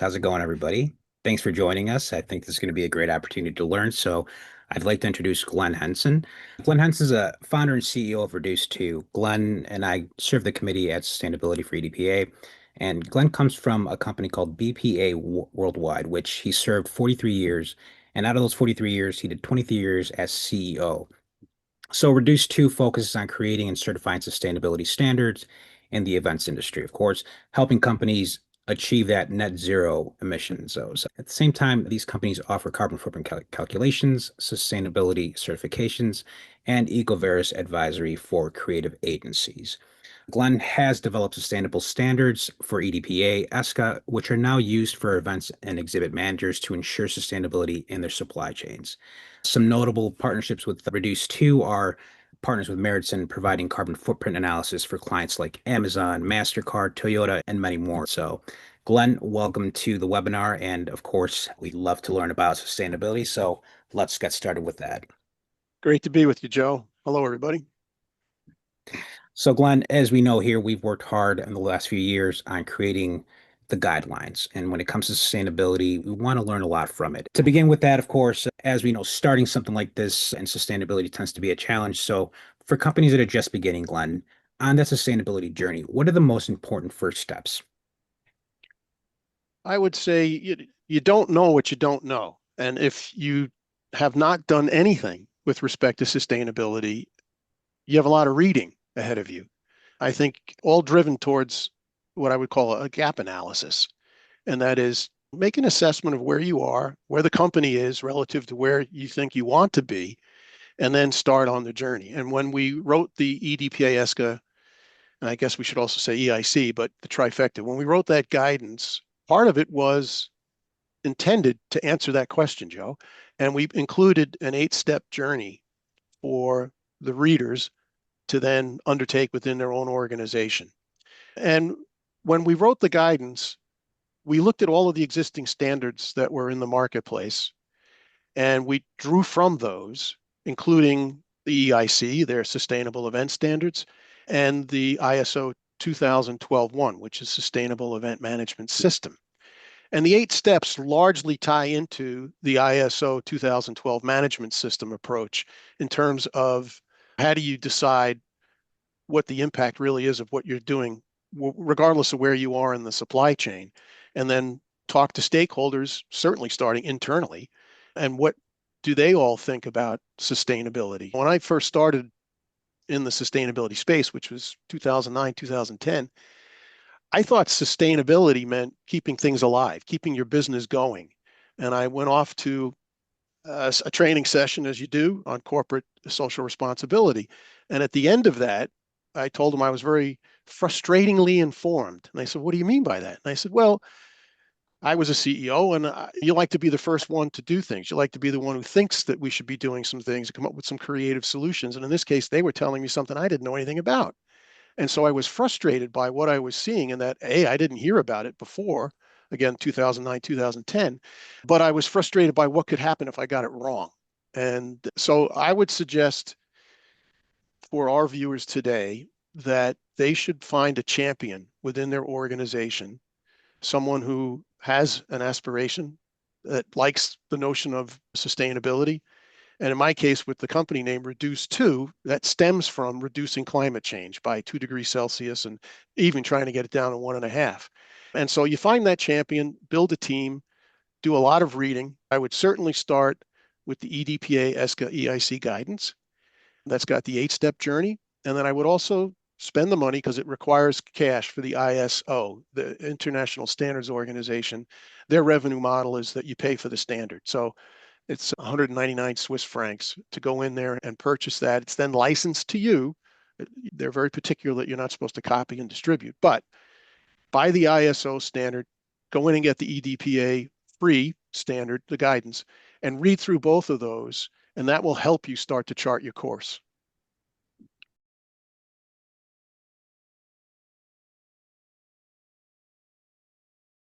How's it going, everybody? Thanks for joining us. I think this is going to be a great opportunity to learn. So, I'd like to introduce Glenn Hansen. Glenn Hansen is a founder and CEO of REDUCE2. Glenn and I serve the committee at Sustainability for EDPA. And Glenn comes from a company called BPA Worldwide, which he served 43 years. And out of those 43 years, he did 23 years as CEO. So Reduce 2 focuses on creating and certifying sustainability standards in the events industry, of course, helping companies achieve that net zero emissions. So at the same time, these companies offer carbon footprint calculations, sustainability certifications, and EcoVeris advisory for creative agencies. Glenn has developed sustainable standards for EDPA, ESCA, which are now used for events and exhibit managers to ensure sustainability in their supply chains. Some notable partnerships with Reduce 2 are partners with Meritson, providing carbon footprint analysis for clients like Amazon, MasterCard, Toyota, and many more. So, Glenn, welcome to the webinar. And of course, we'd love to learn about sustainability. So, let's get started with that. Great to be with you, Joe. Hello, everybody. So, Glenn, as we know here, we've worked hard in the last few years on creating the guidelines. And when it comes to sustainability, we want to learn a lot from it. To begin with that, of course, as we know, starting something like this and sustainability tends to be a challenge. So, for companies that are just beginning, Glenn, on that sustainability journey, what are the most important first steps? I would say you don't know what you don't know. And if you have not done anything with respect to sustainability, you have a lot of reading ahead of you. I think all driven towards what I would call a gap analysis. And that is make an assessment of where you are, where the company is relative to where you think you want to be, and then start on the journey. And when we wrote the EDPA ESCA, and I guess we should also say EIC, but the trifecta, when we wrote that guidance, part of it was intended to answer that question, Joe. And we included an 8-step journey for the readers to then undertake within their own organization. And when we wrote the guidance, we looked at all of the existing standards that were in the marketplace, and we drew from those, including the EIC, their Sustainable Event Standards, and the ISO 2012-1, which is Sustainable Event Management System. And the 8 steps largely tie into the ISO 2012 management system approach in terms of how do you decide what the impact really is of what you're doing, regardless of where you are in the supply chain, and then talk to stakeholders, certainly starting internally, and what do they all think about sustainability. When I first started in the sustainability space, which was 2009, 2010, I thought sustainability meant keeping things alive, keeping your business going. And I went off to a training session, as you do, on corporate social responsibility. And at the end of that, I told them I was very frustratingly informed. And they said, "What do you mean by that?" And I said, "Well, I was a CEO, and you like to be the first one to do things. You like to be the one who thinks that we should be doing some things, come up with some creative solutions. And in this case, they were telling me something I didn't know anything about. And so I was frustrated by what I was seeing, and that, A, I didn't hear about it before, again, 2009, 2010, but I was frustrated by what could happen if I got it wrong. And so I would suggest for our viewers today that they should find a champion within their organization, someone who has an aspiration, that likes the notion of sustainability. And in my case, with the company name REDUCE2, that stems from reducing climate change by 2 degrees Celsius and even trying to get it down to 1.5. And so you find that champion, build a team, do a lot of reading. I would certainly start with the EDPA ESCA EIC guidance. That's got the 8-step journey. And then I would also spend the money, because it requires cash, for the ISO, the International Standards Organization. Their revenue model is that you pay for the standard. So it's 199 Swiss francs to go in there and purchase that. It's then licensed to you. They're very particular that you're not supposed to copy and distribute. But buy the ISO standard, go in and get the EDPA free standard, the guidance, and read through both of those. And that will help you start to chart your course.